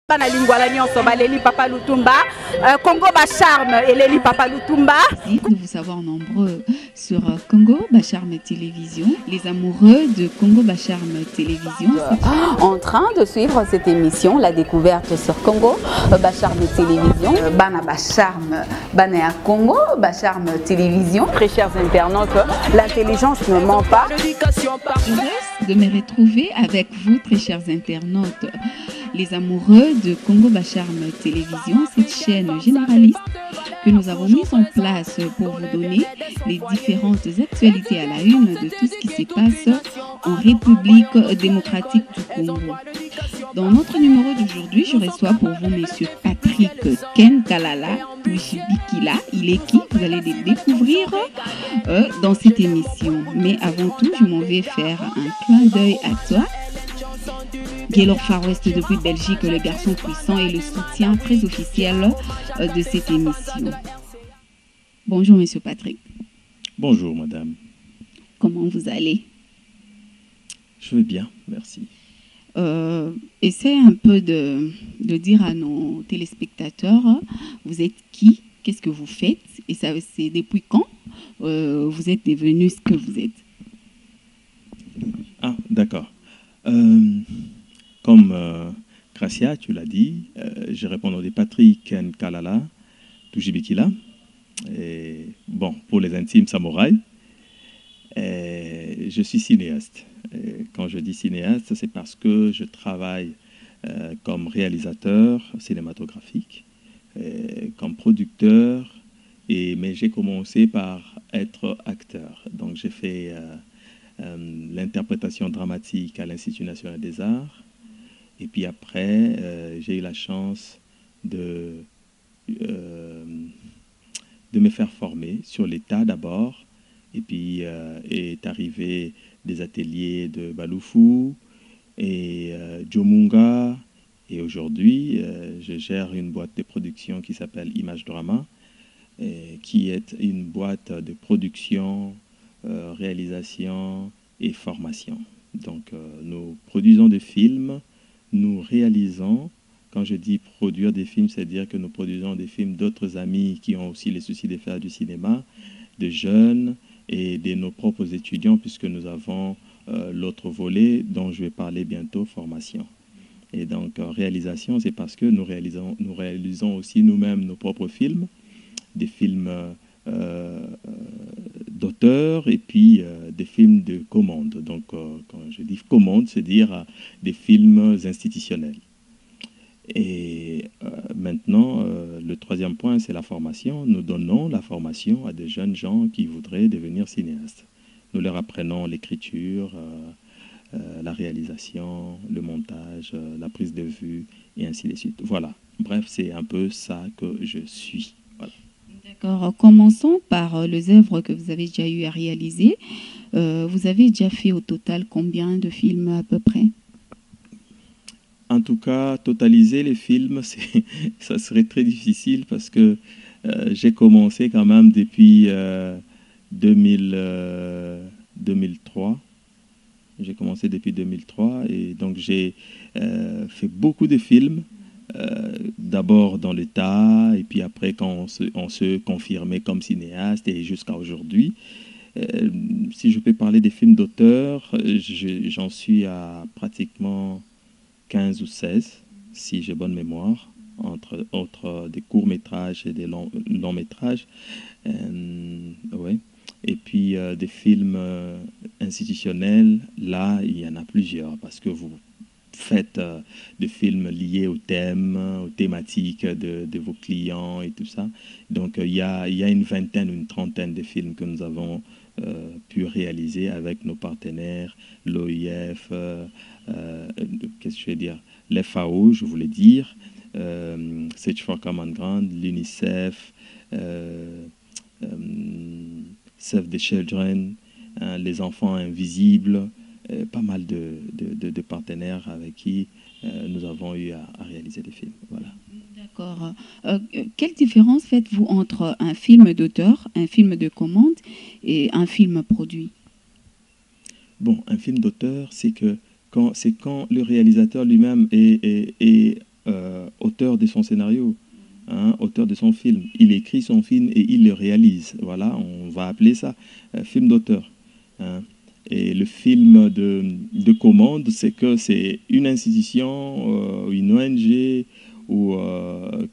Bana lingwala nyonso baleli Papa Lutumba, Congo Bacharme et Leli Papa Lutumba. Nous vous savons nombreux sur Congo Bacharme Télévision, les amoureux de Congo Bacharme Télévision. En train de suivre cette émission, la découverte sur Congo Bacharme Télévision. Bana Bacharme, Bana Congo Bacharme Télévision. Très chers internautes, l'intelligence ne ment pas. Heureuse de me retrouver avec vous, très chers internautes. Les amoureux de Congo Bacharme Télévision, cette chaîne généraliste que nous avons mise en place pour vous donner les différentes actualités à la une de tout ce qui se passe en République démocratique du Congo. Dans notre numéro d'aujourd'hui, je reçois pour vous Monsieur Patrick Ken Kalala Bikila. Il est qui? Vous allez le découvrir dans cette émission. Mais avant tout, je m'en vais faire un clin d'œil à toi. Gaylor Far West depuis Belgique, le garçon puissant et le soutien très officiel de cette émission. Bonjour Monsieur Patrick. Bonjour Madame. Comment vous allez? Je vais bien, merci. Essayez un peu de dire à nos téléspectateurs, vous êtes qui? Qu'est-ce que vous faites? Et ça, c'est depuis quand vous êtes devenu ce que vous êtes? Ah, d'accord. Comme Gracia, tu l'as dit, je réponds au nom de Patrick Nkalala Toujibikila. Et bon, pour les intimes samouraïs, je suis cinéaste. Et quand je dis cinéaste, c'est parce que je travaille comme réalisateur cinématographique, comme producteur, mais j'ai commencé par être acteur. Donc j'ai fait l'interprétation dramatique à l'Institut national des arts. Et puis après, j'ai eu la chance de me faire former sur l'État d'abord. Et puis est arrivé des ateliers de Baloufou et Djomunga. Et aujourd'hui, je gère une boîte de production qui s'appelle Image Drama, qui est une boîte de production, réalisation et formation. Donc nous produisons des films, nous réalisons. Quand je dis produire des films, c'est-à-dire que nous produisons des films d'autres amis qui ont aussi les soucis de faire du cinéma, de jeunes et de nos propres étudiants, puisque nous avons l'autre volet dont je vais parler bientôt, formation. Et donc réalisation, c'est parce que nous réalisons aussi nous-mêmes nos propres films, des films d'auteur et puis des films de commande. Donc quand je dis commande, c'est dire des films institutionnels. Et maintenant, le troisième point, c'est la formation. Nous donnons la formation à des jeunes gens qui voudraient devenir cinéastes. Nous leur apprenons l'écriture, la réalisation, le montage, la prise de vue, et ainsi de suite. Voilà. Bref, c'est un peu ça que je suis. Voilà. D'accord. Commençons par les œuvres que vous avez déjà eu à réaliser. Vous avez déjà fait au total combien de films à peu près? En tout cas, totaliser les films, ça serait très difficile parce que j'ai commencé quand même depuis 2003. J'ai commencé depuis 2003 et donc j'ai fait beaucoup de films. D'abord dans l'État et puis après quand on se confirmait comme cinéaste et jusqu'à aujourd'hui. Si je peux parler des films d'auteur, j'en suis à pratiquement 15 ou 16, si j'ai bonne mémoire, entre des courts-métrages et des longs-métrages. Ouais. Et puis des films institutionnels, là, il y en a plusieurs, parce que vous faites des films liés aux thèmes, aux thématiques de vos clients et tout ça. Donc il y a une vingtaine ou une trentaine de films que nous avons pu réaliser avec nos partenaires, l'OIF, qu'est-ce que je vais dire, l'FAO, je voulais dire, Search for Common Ground, l'UNICEF, Save the Children, les enfants invisibles, pas mal de partenaires avec qui nous avons eu à réaliser des films. Voilà. D'accord. Quelle différence faites-vous entre un film d'auteur, un film de commande et un film produit? Bon, un film d'auteur, c'est quand le réalisateur lui-même est auteur de son scénario, hein, auteur de son film. Il écrit son film et il le réalise. Voilà, on va appeler ça film d'auteur. Hein. Et le film de commande, c'est que c'est une institution, une ONG ou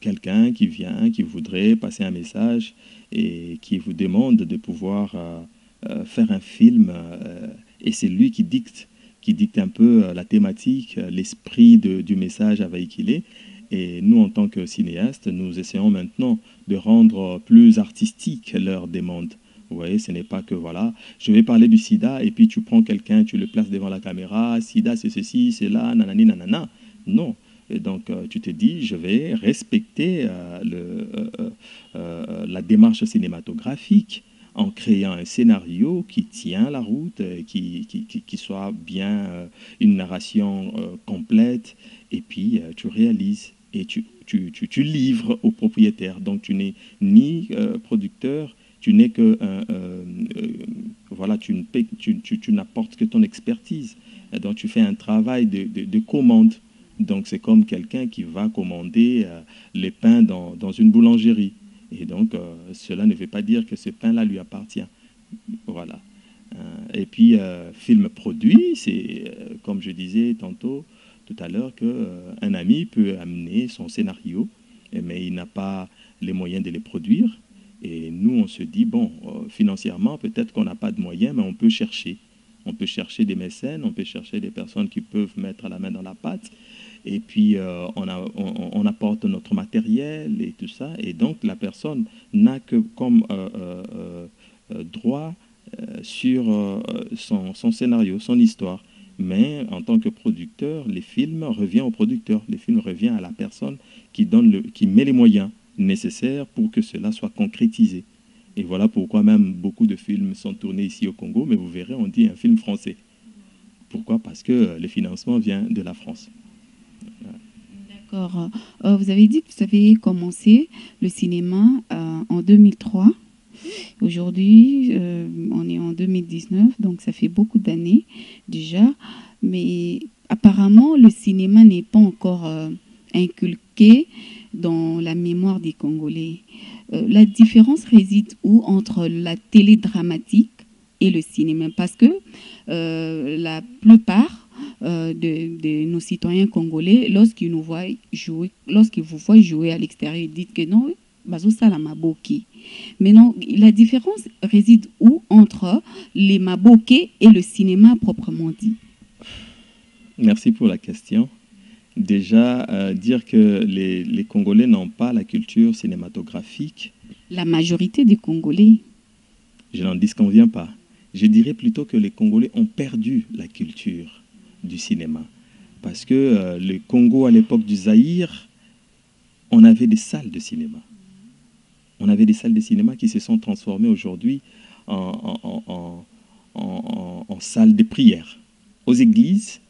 quelqu'un qui vient, qui voudrait passer un message et qui vous demande de pouvoir faire un film. Et c'est lui qui dicte un peu la thématique, l'esprit du message à véhiculer. Et nous, en tant que cinéastes, nous essayons maintenant de rendre plus artistique leur demande. Vous voyez, ce n'est pas que, voilà, je vais parler du sida et puis tu prends quelqu'un, tu le places devant la caméra, sida c'est ceci, c'est là, nanani, nanana. Non. Et donc, tu te dis, je vais respecter la démarche cinématographique en créant un scénario qui tient la route, qui soit bien une narration complète, et puis tu réalises et tu livres au propriétaire. Donc, tu n'es ni producteur, tu n'es que voilà, tu n'apportes que ton expertise. Et donc tu fais un travail de commande. Donc c'est comme quelqu'un qui va commander les pains dans une boulangerie. Et donc cela ne veut pas dire que ce pain-là lui appartient. Voilà. Et puis film produit, c'est comme je disais tantôt, tout à l'heure, qu'un ami peut amener son scénario, mais il n'a pas les moyens de les produire. Et nous, on se dit, bon, financièrement, peut-être qu'on n'a pas de moyens, mais on peut chercher. On peut chercher des mécènes, on peut chercher des personnes qui peuvent mettre la main dans la pâte. Et puis, on apporte notre matériel et tout ça. Et donc, la personne n'a que comme droit sur son scénario, son histoire. Mais en tant que producteur, les films reviennent au producteur. Les films reviennent à la personne qui met les moyens nécessaires pour que cela soit concrétisé. Et voilà pourquoi même beaucoup de films sont tournés ici au Congo, mais vous verrez, on dit un film français. Pourquoi? Parce que le financement vient de la France. D'accord. Vous avez dit que vous avez commencé le cinéma en 2003. Aujourd'hui, on est en 2019, donc ça fait beaucoup d'années déjà. Mais apparemment, le cinéma n'est pas encore inculqué dans la mémoire des Congolais. La différence réside où entre la télé dramatique et le cinéma? Parce que la plupart de nos citoyens congolais, lorsqu'ils nous voient jouer, lorsqu'ils vous voient jouer à l'extérieur, ils disent que non, bazo sala maboki. Mais non, la différence réside où entre les maboké et le cinéma proprement dit? Merci pour la question. Déjà, dire que les Congolais n'ont pas la culture cinématographique. La majorité des Congolais. Je n'en disconviens pas. Je dirais plutôt que les Congolais ont perdu la culture du cinéma. Parce que le Congo, à l'époque du Zaïre, on avait des salles de cinéma. On avait des salles de cinéma qui se sont transformées aujourd'hui en salles de prière. Aux églises,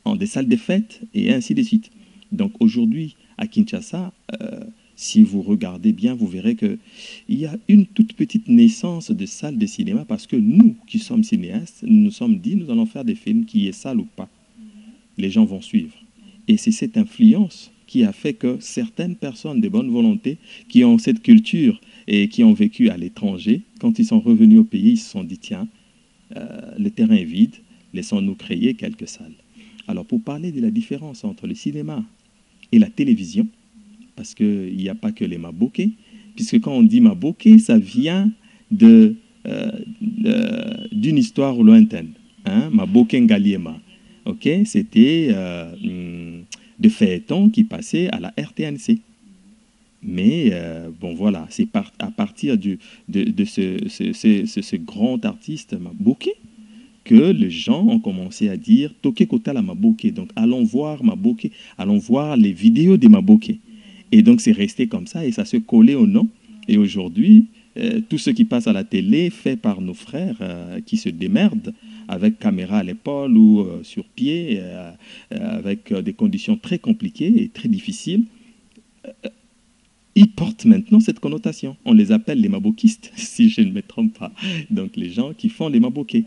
en des salles de fêtes, et ainsi de suite. Donc aujourd'hui, à Kinshasa, si vous regardez bien, vous verrez qu'il y a une toute petite naissance de salles de cinéma, parce que nous, qui sommes cinéastes, nous nous sommes dit, nous allons faire des films, qui est salle ou pas. Les gens vont suivre. Et c'est cette influence qui a fait que certaines personnes de bonne volonté, qui ont cette culture et qui ont vécu à l'étranger, quand ils sont revenus au pays, ils se sont dit, tiens, le terrain est vide, laissons-nous créer quelques salles. Alors, pour parler de la différence entre le cinéma et la télévision, parce qu'il n'y a pas que les maboké, puisque quand on dit maboké, ça vient d'une histoire lointaine. Hein? Maboké Ngaliema. Okay? C'était des feuilletons qui passaient à la RTNC. Mais, bon, voilà, c'est à partir de ce grand artiste maboké que les gens ont commencé à dire « Toke kota la maboké ». Donc, allons voir maboké, allons voir les vidéos des maboké. Et donc, c'est resté comme ça et ça se collait au nom. Et aujourd'hui, tout ce qui passe à la télé, fait par nos frères qui se démerdent avec caméra à l'épaule ou sur pied, avec des conditions très compliquées et très difficiles, ils portent maintenant cette connotation. On les appelle les mabokistes, si je ne me trompe pas. Donc, les gens qui font les maboké.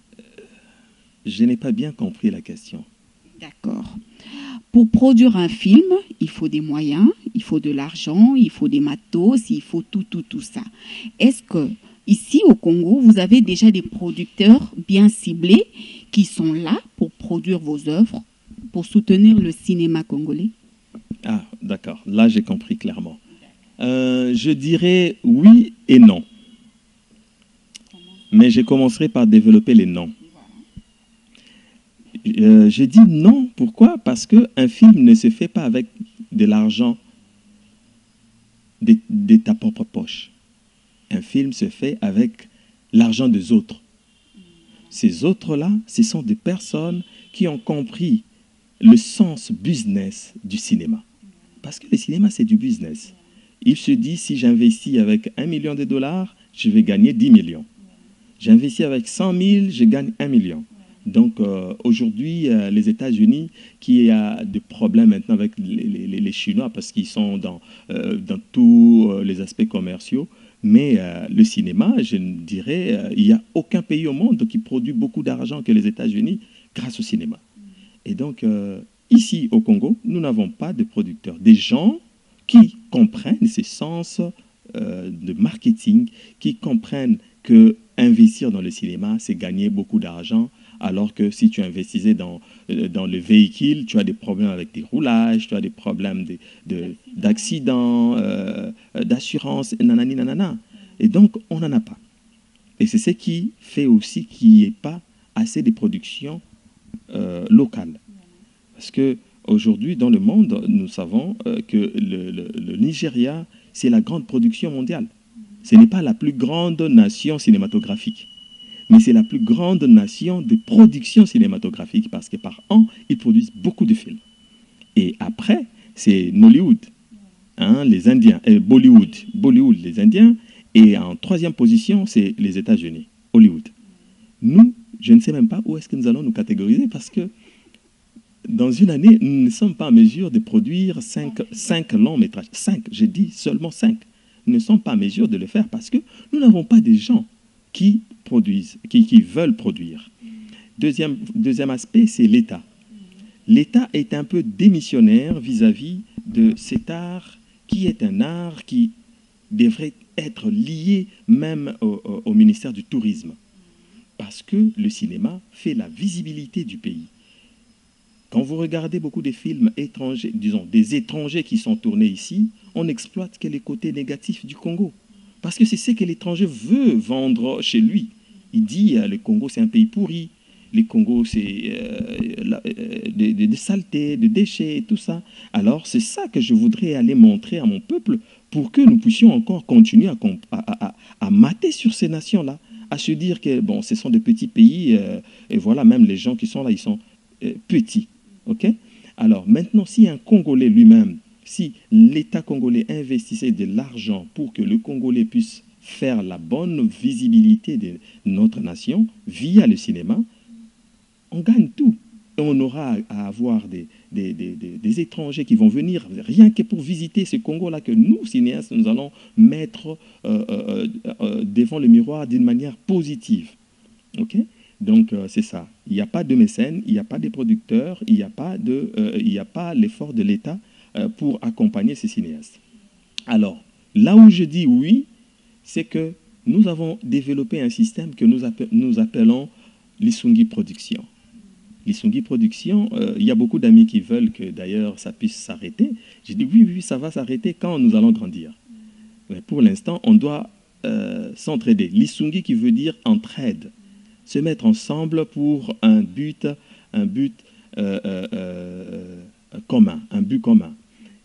Je n'ai pas bien compris la question. D'accord. Pour produire un film, il faut des moyens, il faut de l'argent, il faut des matos, il faut tout ça. Est-ce que ici au Congo, vous avez déjà des producteurs bien ciblés qui sont là pour produire vos œuvres, pour soutenir le cinéma congolais? Ah, d'accord. Là, j'ai compris clairement. Je dirais oui et non. Mais je commencerai par développer les noms. Je dis non, pourquoi? Parce qu'un film ne se fait pas avec de l'argent de ta propre poche. Un film se fait avec l'argent des autres. Ces autres-là, ce sont des personnes qui ont compris le sens business du cinéma. Parce que le cinéma, c'est du business. Il se dit, si j'investis avec 1 million de dollars, je vais gagner 10 millions. J'investis avec 100 000, je gagne 1 million. Donc aujourd'hui, les États-Unis, qui a des problèmes maintenant avec les Chinois parce qu'ils sont dans tous les aspects commerciaux, mais le cinéma, je dirais, il n'y a aucun pays au monde qui produit beaucoup d'argent que les États-Unis grâce au cinéma. Et donc ici au Congo, nous n'avons pas de producteurs, des gens qui comprennent ces sens de marketing, qui comprennent que investir dans le cinéma, c'est gagner beaucoup d'argent. Alors que si tu investissais dans le véhicule, tu as des problèmes avec tes roulages, tu as des problèmes d'accidents, d'assurance, nanani, nanana. Et donc, on n'en a pas. Et c'est ce qui fait aussi qu'il n'y ait pas assez de productions locales. Parce qu'aujourd'hui, dans le monde, nous savons que le Nigeria, c'est la grande production mondiale. Ce n'est pas la plus grande nation cinématographique. Mais c'est la plus grande nation de production cinématographique parce que par an, ils produisent beaucoup de films. Et après, c'est Nollywood, hein, les Indiens, Bollywood, les Indiens. Et en troisième position, c'est les États-Unis, Hollywood. Nous, je ne sais même pas où est-ce que nous allons nous catégoriser parce que dans une année, nous ne sommes pas en mesure de produire 5 longs métrages. 5, j'ai dit seulement 5. Nous ne sommes pas en mesure de le faire parce que nous n'avons pas des gens qui produisent, qui veulent produire. Deuxième aspect, c'est l'État. L'État est un peu démissionnaire vis-à-vis de cet art qui est un art qui devrait être lié même au ministère du Tourisme. Parce que le cinéma fait la visibilité du pays. Quand vous regardez beaucoup de films étrangers, disons des étrangers qui sont tournés ici, on n'exploite que les côtés négatifs du Congo. Parce que c'est ce que l'étranger veut vendre chez lui. Il dit le Congo c'est un pays pourri, le Congo c'est des saletés, des déchets, tout ça. Alors c'est ça que je voudrais aller montrer à mon peuple pour que nous puissions encore continuer à mater sur ces nations-là, à se dire que bon, ce sont des petits pays, et voilà, même les gens qui sont là, ils sont petits. Okay? Alors maintenant, si un Congolais lui-même, si l'État congolais investissait de l'argent pour que le Congolais puisse faire la bonne visibilité de notre nation via le cinéma, on gagne tout. Et on aura à avoir des étrangers qui vont venir rien que pour visiter ce Congo-là que nous, cinéastes, nous allons mettre devant le miroir d'une manière positive. Ok? Donc, c'est ça. Il n'y a pas de mécènes, il n'y a pas de producteurs, il n'y a pas l'effort de l'État pour accompagner ces cinéastes. Alors, là où je dis oui, c'est que nous avons développé un système que nous appelons l'Isungi Production. L'Isungi Production, il y a beaucoup d'amis qui veulent que d'ailleurs ça puisse s'arrêter. J'ai dit oui, ça va s'arrêter quand nous allons grandir. Mais pour l'instant, on doit s'entraider. L'Isungi qui veut dire entraide. Se mettre ensemble pour un but commun, un but commun.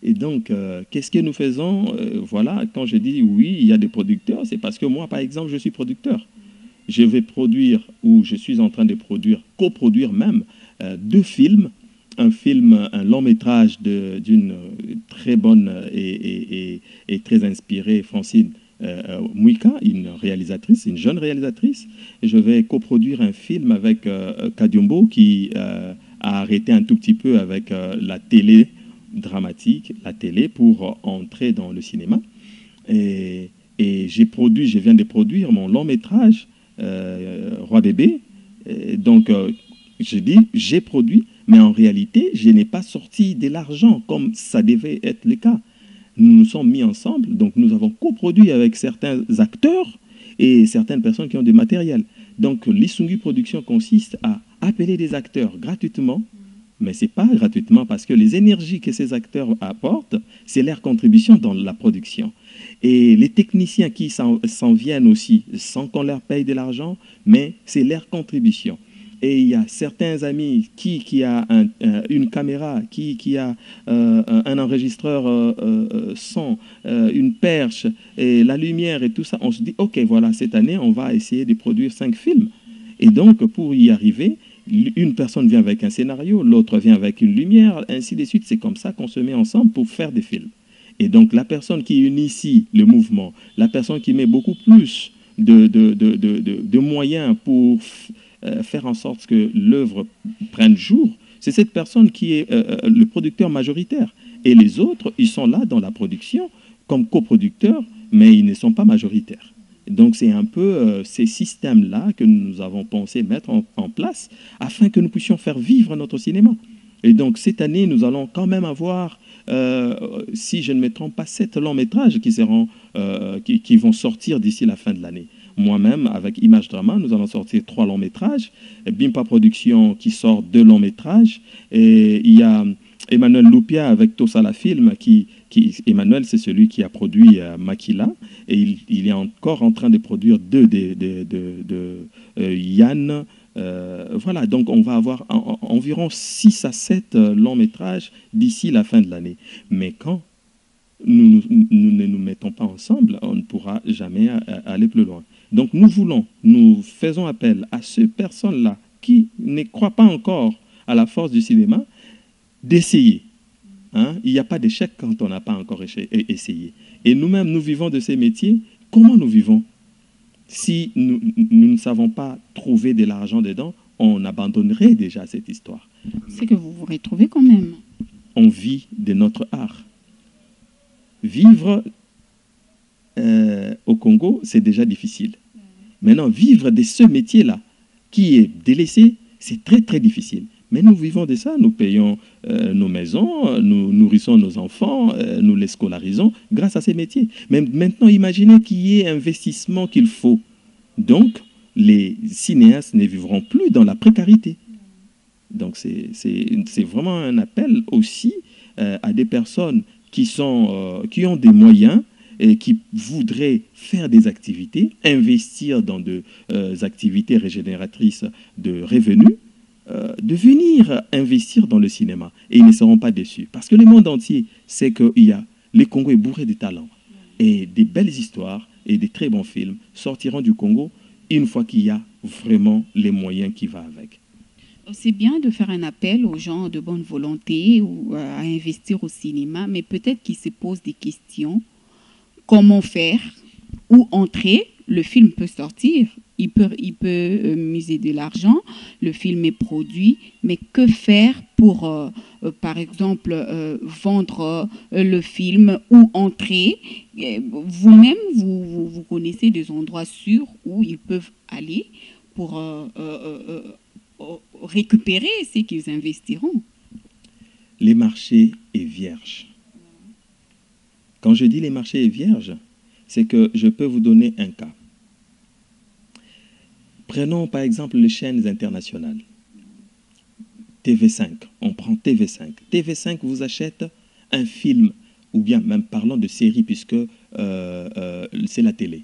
Et donc, qu'est-ce que nous faisons? Voilà, quand je dis oui, il y a des producteurs, c'est parce que moi, par exemple, je suis producteur. Je vais produire, ou je suis en train de produire, coproduire même, 2 films. Un long métrage d'une très bonne et très inspirée Francine Mouika, une jeune réalisatrice. Et je vais coproduire un film avec Kadiombo qui a arrêté un tout petit peu avec la télé dramatique, la télé, pour entrer dans le cinéma. Et je viens de produire mon long métrage, Roi Bébé. Et donc, Je dis, j'ai produit, mais en réalité, je n'ai pas sorti de l'argent comme ça devait être le cas. Nous nous sommes mis ensemble, donc nous avons coproduit avec certains acteurs et certaines personnes qui ont du matériel. Donc l'Isungi Production consiste à appeler des acteurs gratuitement, mais ce n'est pas gratuitement parce que les énergies que ces acteurs apportent, c'est leur contribution dans la production. Et les techniciens qui s'en viennent aussi, sans qu'on leur paye de l'argent, mais c'est leur contribution. Et il y a certains amis qui a une caméra, qui a un enregistreur son, une perche, et la lumière et tout ça. On se dit, OK, voilà, cette année, on va essayer de produire 5 films. Et donc, pour y arriver, une personne vient avec un scénario, l'autre vient avec une lumière, ainsi de suite. C'est comme ça qu'on se met ensemble pour faire des films. Et donc, la personne qui initie le mouvement, la personne qui met beaucoup plus de moyens pour faire en sorte que l'œuvre prenne jour, c'est cette personne qui est le producteur majoritaire. Et les autres, ils sont là dans la production comme coproducteurs, mais ils ne sont pas majoritaires. Donc c'est un peu ces systèmes-là que nous avons pensé mettre en place afin que nous puissions faire vivre notre cinéma. Et donc cette année, nous allons quand même avoir, si je ne me trompe pas, 7 longs métrages qui vont sortir d'ici la fin de l'année. Moi-même, avec Image Drama, nous allons sortir 3 longs métrages. Bimpa Production qui sort 2 longs métrages. Et il y a Emmanuel Loupia avec Tosala Film. Emmanuel, c'est celui qui a produit Makila. Et il est encore en train de produire 2 de Yann. Voilà, donc on va avoir environ 6 à 7 longs métrages d'ici la fin de l'année. Mais quand nous ne nous mettons pas ensemble, on ne pourra jamais aller plus loin. Donc nous faisons appel à ces personnes-là qui ne croient pas encore à la force du cinéma, d'essayer. Hein? Il n'y a pas d'échec quand on n'a pas encore essayé. Et nous-mêmes, nous vivons de ces métiers. Comment nous vivons? Si nous ne savons pas trouver de l'argent dedans, on abandonnerait déjà cette histoire. C'est que vous vous retrouvez quand même. On vit de notre art. Vivre au Congo, c'est déjà difficile. Maintenant, vivre de ce métier-là, qui est délaissé, c'est très, très difficile. Mais nous vivons de ça, nous payons nos maisons, nous nourrissons nos enfants, nous les scolarisons grâce à ces métiers. Mais maintenant, imaginez qu'il y ait investissement qu'il faut. Donc, les cinéastes ne vivront plus dans la précarité. Donc, c'est vraiment un appel aussi à des personnes qui ont des moyens et qui voudraient faire des activités, investir dans des activités régénératrices de revenus, de venir investir dans le cinéma. Et ils ne seront pas déçus. Parce que le monde entier sait que le Congo est bourré de talents. Et des belles histoires et des très bons films sortiront du Congo une fois qu'il y a vraiment les moyens qui vont avec. C'est bien de faire un appel aux gens de bonne volonté ou à investir au cinéma, mais peut-être qu'ils se posent des questions. Comment faire? Où entrer? Le film peut sortir, il peut miser de l'argent, le film est produit, mais que faire pour, par exemple, vendre le film ou entrer? Vous-même, vous connaissez des endroits sûrs où ils peuvent aller pour récupérer ce qu'ils investiront. Les marchés est vierge. Quand je dis les marchés est vierge, c'est que je peux vous donner un cas. Prenons par exemple les chaînes internationales. TV5, on prend TV5. TV5 vous achète un film, ou bien même parlons de série puisque c'est la télé.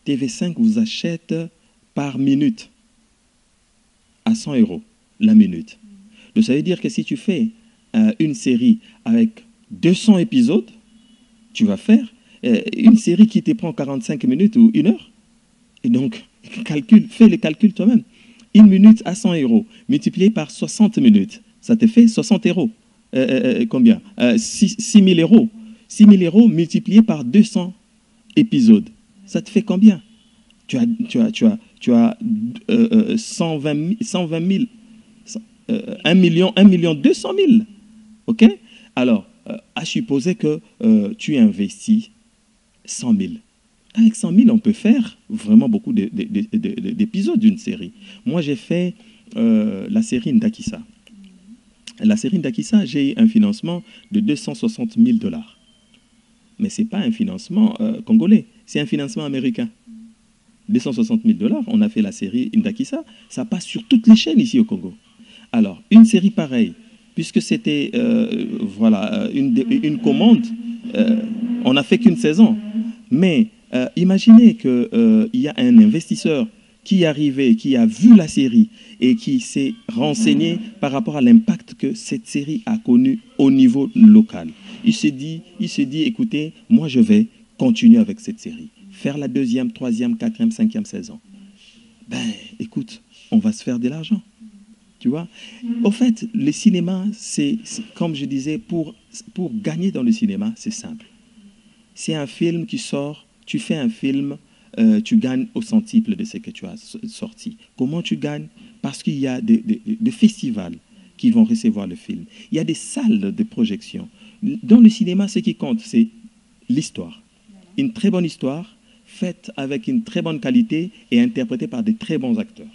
TV5 vous achète par minute à 100 € la minute. Donc ça veut dire que si tu fais une série avec 200 épisodes, tu vas faire une série qui te prend 45 minutes ou 1 heure. Et donc, fais le calcul toi-même. 1 minute à 100 € multiplié par 60 minutes, ça te fait 60 €. Combien 6 000 €. 6 000 € multiplié par 200 épisodes, ça te fait combien? Tu as 120 000, 1 million 200 000. OK? Alors, à supposer que tu investis 100 000. Avec 100 000, on peut faire vraiment beaucoup d'épisodes d'une série. Moi, j'ai fait la série Ndakisa. La série Ndakisa, j'ai eu un financement de 260 000 $. Mais ce n'est pas un financement congolais, c'est un financement américain. 260 000 $, on a fait la série Ndakisa, ça passe sur toutes les chaînes ici au Congo. Alors, une série pareille, puisque c'était voilà, une commande, on n'a fait qu'une saison. Mais imaginez qu'il y a un investisseur qui est arrivé, qui a vu la série et qui s'est renseigné par rapport à l'impact que cette série a connu au niveau local. Il se dit, écoutez, moi je vais continuer avec cette série, faire la 2e, 3e, 4e, 5e saison. Ben, écoute, on va se faire de l'argent. Tu vois? Au fait, le cinéma, c'est comme je disais, pour gagner dans le cinéma, c'est simple. C'est un film qui sort, tu fais un film, tu gagnes au centuple de ce que tu as sorti. Comment tu gagnes? Parce qu'il y a des festivals qui vont recevoir le film. Il y a des salles de projection. Dans le cinéma, ce qui compte, c'est l'histoire. Une très bonne histoire, faite avec une très bonne qualité et interprétée par de très bons acteurs.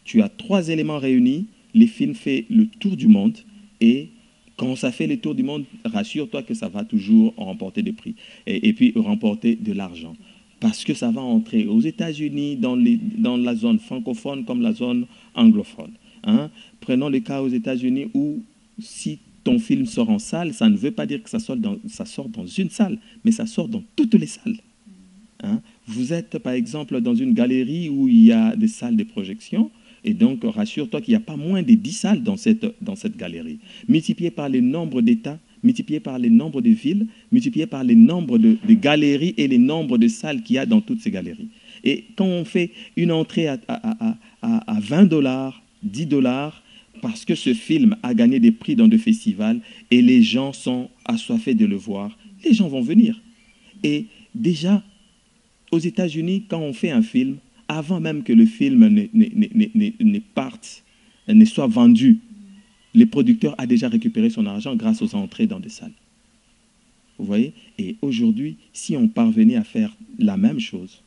Tu as 3 éléments réunis, le film fait le tour du monde et quand ça fait le tour du monde, rassure-toi que ça va toujours remporter des prix et puis remporter de l'argent. Parce que ça va entrer aux États-Unis, dans la zone francophone comme la zone anglophone. Hein? Prenons le cas aux États-Unis où si ton film sort en salle, ça ne veut pas dire que ça sort dans une salle, mais ça sort dans toutes les salles. Hein? Vous êtes par exemple dans une galerie où il y a des salles de projection, et donc rassure-toi qu'il n'y a pas moins de 10 salles dans cette galerie. Multiplié par le nombre d'États, multiplié par le nombre de villes, multiplié par le nombre de galeries et le nombre de salles qu'il y a dans toutes ces galeries. Et quand on fait une entrée à 20 $, 10 $, parce que ce film a gagné des prix dans des festivals et les gens sont assoiffés de le voir, les gens vont venir. Et déjà, aux États-Unis, quand on fait un film, avant même que le film ne parte, ne soit vendu, le producteur a déjà récupéré son argent grâce aux entrées dans des salles. Vous voyez? Et aujourd'hui, si on parvenait à faire la même chose,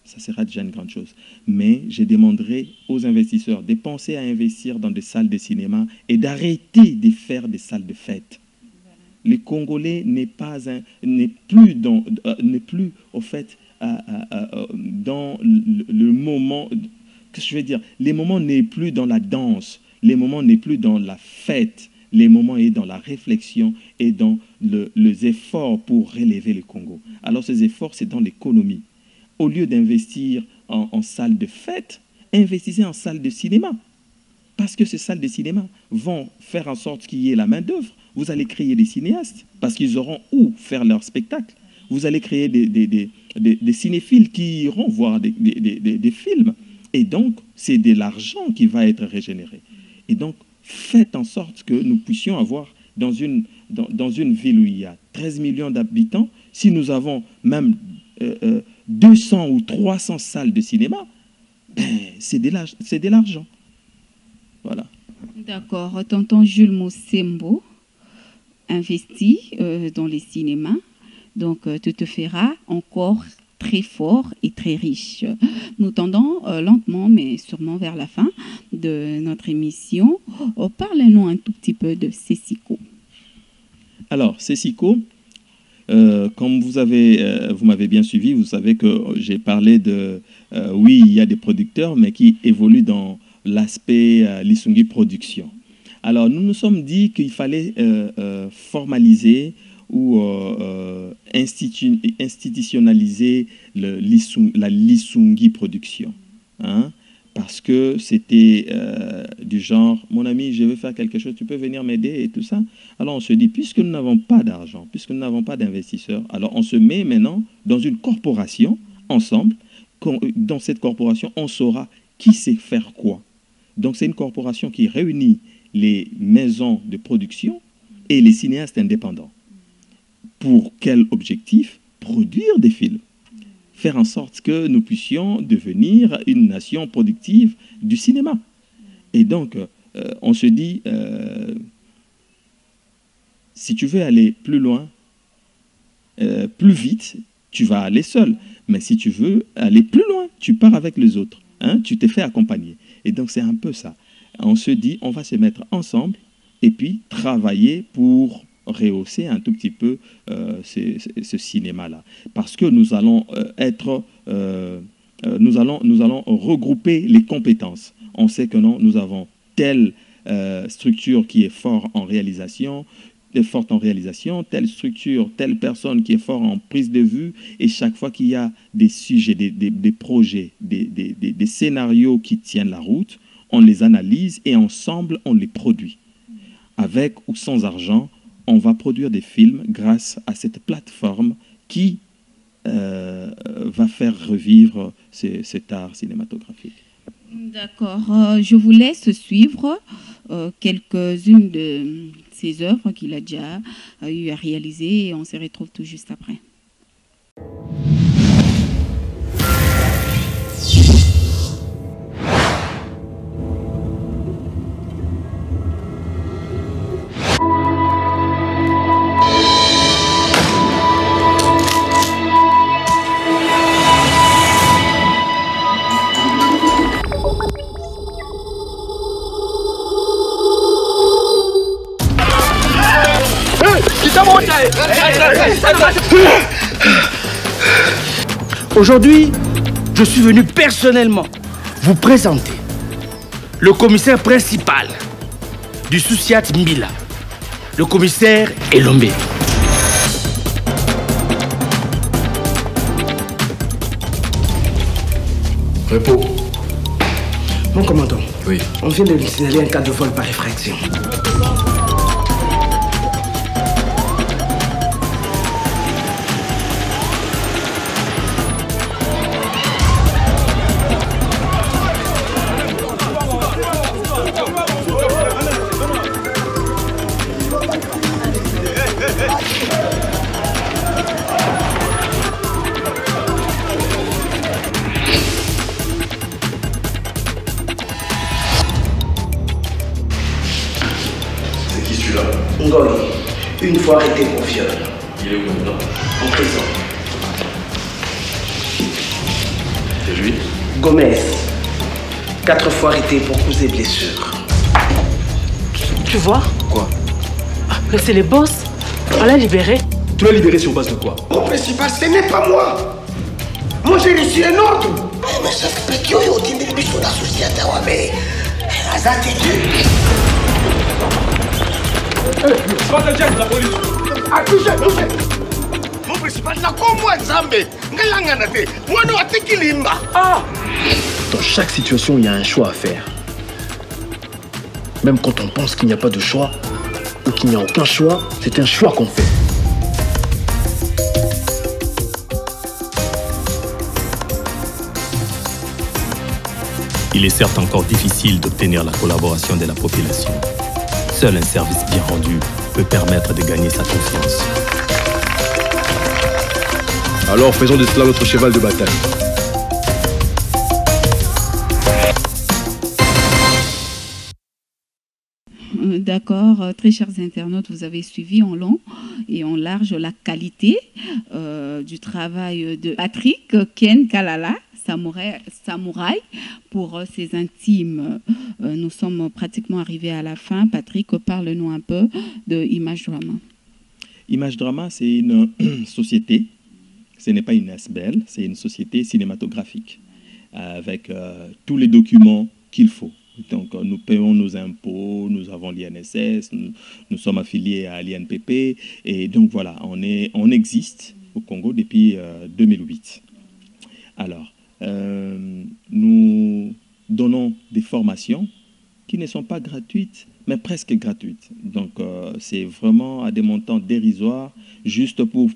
ça sera déjà une grande chose. Mais je demanderai aux investisseurs de penser à investir dans des salles de cinéma et d'arrêter de faire des salles de fête. Le Congolais n'est plus au fait dans le moment, qu'est-ce que je veux dire, les moments n'est plus dans la danse, les moments n'est plus dans la fête, les moments est dans la réflexion et dans les efforts pour relever le Congo. Alors ces efforts, c'est dans l'économie. Au lieu d'investir en salle de fête, investissez en salle de cinéma. Parce que ces salles de cinéma vont faire en sorte qu'il y ait la main-d'œuvre. Vous allez créer des cinéastes parce qu'ils auront où faire leur spectacle. Vous allez créer des cinéphiles qui iront voir des films. Et donc, c'est de l'argent qui va être régénéré. Et donc, faites en sorte que nous puissions avoir dans une ville où il y a 13 millions d'habitants, si nous avons même 200 ou 300 salles de cinéma, ben, c'est de l'argent. Voilà. D'accord. Tonton Jules Mosembo investit dans les cinémas. Donc, tu te feras encore très fort et très riche. Nous tendons lentement, mais sûrement vers la fin de notre émission. Parlez-nous un tout petit peu de Cessico. Alors, Cessico, comme vous m'avez bien suivi, vous savez que j'ai parlé de... oui, il y a des producteurs, mais qui évoluent dans l'aspect Lisungi Production. Alors, nous nous sommes dit qu'il fallait formaliser ou institutionnaliser la Lisungi Production. Hein? Parce que c'était du genre, mon ami, je veux faire quelque chose, tu peux venir m'aider et tout ça. Alors on se dit, puisque nous n'avons pas d'argent, puisque nous n'avons pas d'investisseurs, alors on se met maintenant dans une corporation, ensemble. Dans cette corporation, on saura qui sait faire quoi. Donc c'est une corporation qui réunit les maisons de production et les cinéastes indépendants. Pour quel objectif? Produire des films. Faire en sorte que nous puissions devenir une nation productive du cinéma. Et donc, on se dit, si tu veux aller plus loin, plus vite, tu vas aller seul. Mais si tu veux aller plus loin, tu pars avec les autres. Hein, tu te fais accompagner. Et donc, c'est un peu ça. On se dit, on va se mettre ensemble et puis travailler pour rehausser un tout petit peu ce cinéma-là. Parce que nous allons nous allons regrouper les compétences. On sait que non, nous avons telle structure qui est forte en réalisation, telle structure, telle personne qui est forte en prise de vue, et chaque fois qu'il y a des sujets, des projets, des scénarios qui tiennent la route, on les analyse et ensemble on les produit. Avec ou sans argent, on va produire des films grâce à cette plateforme qui va faire revivre cet art cinématographique. D'accord. Je vous laisse suivre quelques-unes de ces œuvres qu'il a déjà eu à réaliser et on se retrouve tout juste après. Aujourd'hui, je suis venu personnellement vous présenter le commissaire principal du Souciat Mila, le commissaire Elombe. Repos. Mon commandant, Oui. on vient de lui signaler un cas de vol par effraction. Ngoli, une fois arrêté pour viol. Il est où maintenant? En prison. C'est lui? Gomez, 4 fois arrêté pour causer blessure. Tu vois? Quoi? Mais c'est les boss. On l'a libéré. Tu l'as libéré sur base de quoi? Mon principal, ce n'est pas moi. Moi, j'ai reçu un ordre. Mais ça fait que yo dit mais biso na société wa mais azate tu. La police. Mon principal n'a pas moi Nzambe. Ngalanga na te. Moi no atekilimba. Dans chaque situation, il y a un choix à faire. Même quand on pense qu'il n'y a pas de choix ou qu'il n'y a aucun choix, c'est un choix qu'on fait. Il est certes encore difficile d'obtenir la collaboration de la population. Seul un service bien rendu peut permettre de gagner sa confiance. Alors faisons de cela notre cheval de bataille. D'accord, très chers internautes, vous avez suivi en long et en large la qualité du travail de Patrick Ken Kalala, samouraï pour ses intimes. Nous sommes pratiquement arrivés à la fin. Patrick, parle-nous un peu de Image Drama. Image Drama, c'est une société, ce n'est pas une SBL, c'est une société cinématographique avec tous les documents qu'il faut. Donc, nous payons nos impôts, nous avons l'INSS, nous sommes affiliés à l'INPP. Et donc, voilà, on existe au Congo depuis 2008. Alors, nous donnons des formations qui ne sont pas gratuites, mais presque gratuites. Donc, c'est vraiment à des montants dérisoires, juste pour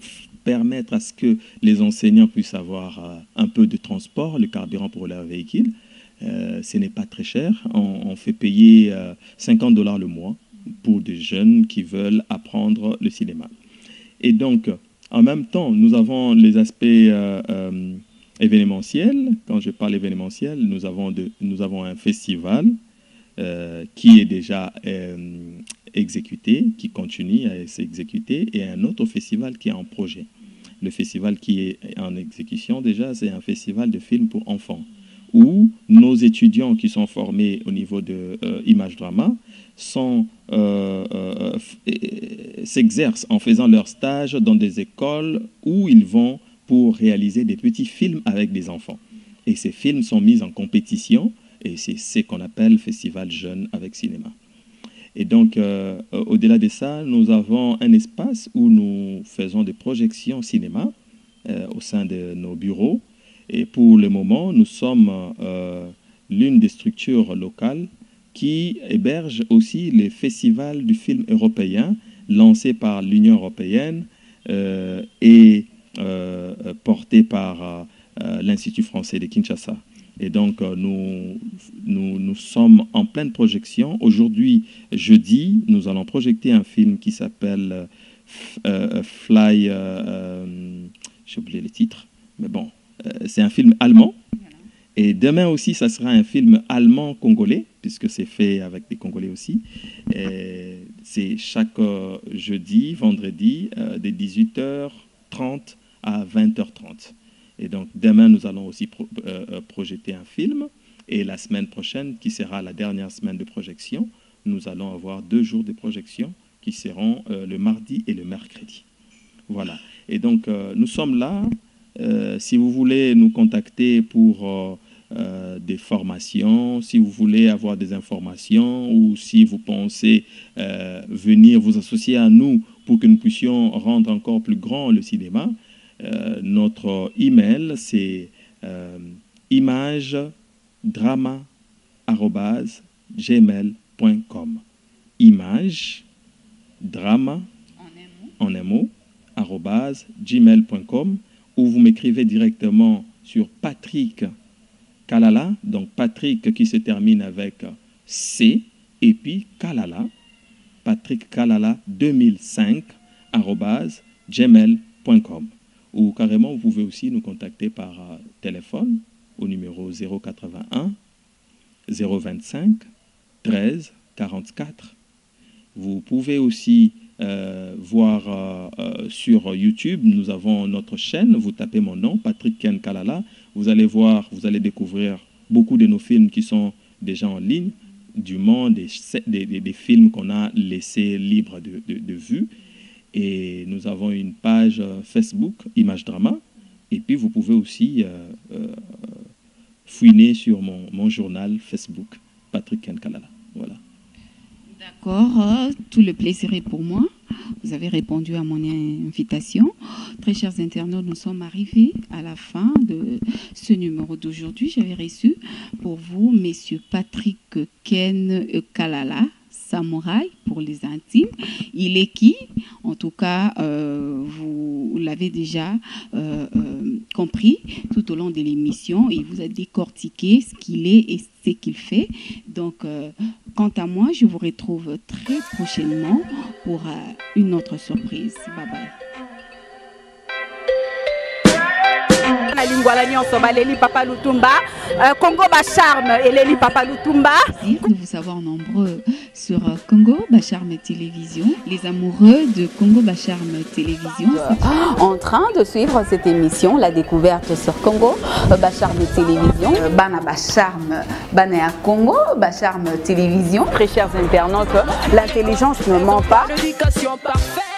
permettre à ce que les enseignants puissent avoir un peu de transport, le carburant pour leur véhicule. Ce n'est pas très cher. On fait payer $50 le mois pour des jeunes qui veulent apprendre le cinéma. Et donc, en même temps, nous avons les aspects événementiels. Quand je parle événementiel, nous avons un festival qui est déjà exécuté, qui continue à s'exécuter, et un autre festival qui est en projet. Le festival qui est en exécution déjà, c'est un festival de films pour enfants, où nos étudiants qui sont formés au niveau de Image Drama s'exercent en faisant leur stage dans des écoles où ils vont pour réaliser des petits films avec des enfants. Et ces films sont mis en compétition et c'est ce qu'on appelle Festival Jeunes avec Cinéma. Et donc, au-delà de ça, nous avons un espace où nous faisons des projections cinéma au sein de nos bureaux. Et pour le moment, nous sommes l'une des structures locales qui héberge aussi les festivals du film européen lancés par l'Union européenne et portés par l'Institut français de Kinshasa. Et donc, nous sommes en pleine projection. Aujourd'hui, jeudi, nous allons projeter un film qui s'appelle Fly... j'ai oublié le titre, mais bon, c'est un film allemand. Et demain aussi, ça sera un film allemand-congolais, puisque c'est fait avec des Congolais aussi. C'est chaque jeudi, vendredi, de 18h30 à 20h30. Et donc, demain, nous allons aussi projeter un film. Et la semaine prochaine, qui sera la dernière semaine de projection, nous allons avoir 2 jours de projection qui seront le mardi et le mercredi. Voilà. Et donc, nous sommes là. Si vous voulez nous contacter pour des formations, si vous voulez avoir des informations ou si vous pensez venir vous associer à nous pour que nous puissions rendre encore plus grand le cinéma, notre email c'est imagedrama@gmail.com. imagedrama en un mot @gmail.com, ou vous m'écrivez directement sur Patrick Kalala, donc Patrick qui se termine avec C et puis Kalala, Patrick Kalala 2005 @gmail.com. Ou carrément, vous pouvez aussi nous contacter par téléphone au numéro 081 025 13 44. Vous pouvez aussi voir sur YouTube, nous avons notre chaîne, vous tapez mon nom, Patrick Ken Kalala, vous allez voir, vous allez découvrir beaucoup de nos films qui sont déjà en ligne, du monde, des films qu'on a laissés libres de vue. Et nous avons une page Facebook, Image Drama, et puis vous pouvez aussi fouiner sur mon journal Facebook, Patrick Ken Kalala. Voilà. D'accord, tout le plaisir est pour moi. Vous avez répondu à mon invitation. Très chers internautes, nous sommes arrivés à la fin de ce numéro d'aujourd'hui. J'avais reçu pour vous, messieurs Patrick Ken Kalala, samouraï pour les intimes. Il est qui? En tout cas, vous l'avez déjà compris tout au long de l'émission. Il vous a décortiqué ce qu'il est et ce qu'il fait. Donc, quant à moi, je vous retrouve très prochainement pour une autre surprise. Bye bye. Congo Bacharme et Léli Papa Lutumba. De vous savoir nombreux sur Congo Bacharme Télévision, les amoureux de Congo Bacharme Télévision. En train de suivre cette émission, la découverte sur Congo Bacharme Télévision. Bana Bacharme, Bana Congo Bacharme Télévision. Très chers internautes, l'intelligence ne ment pas. L'éducation parfaite.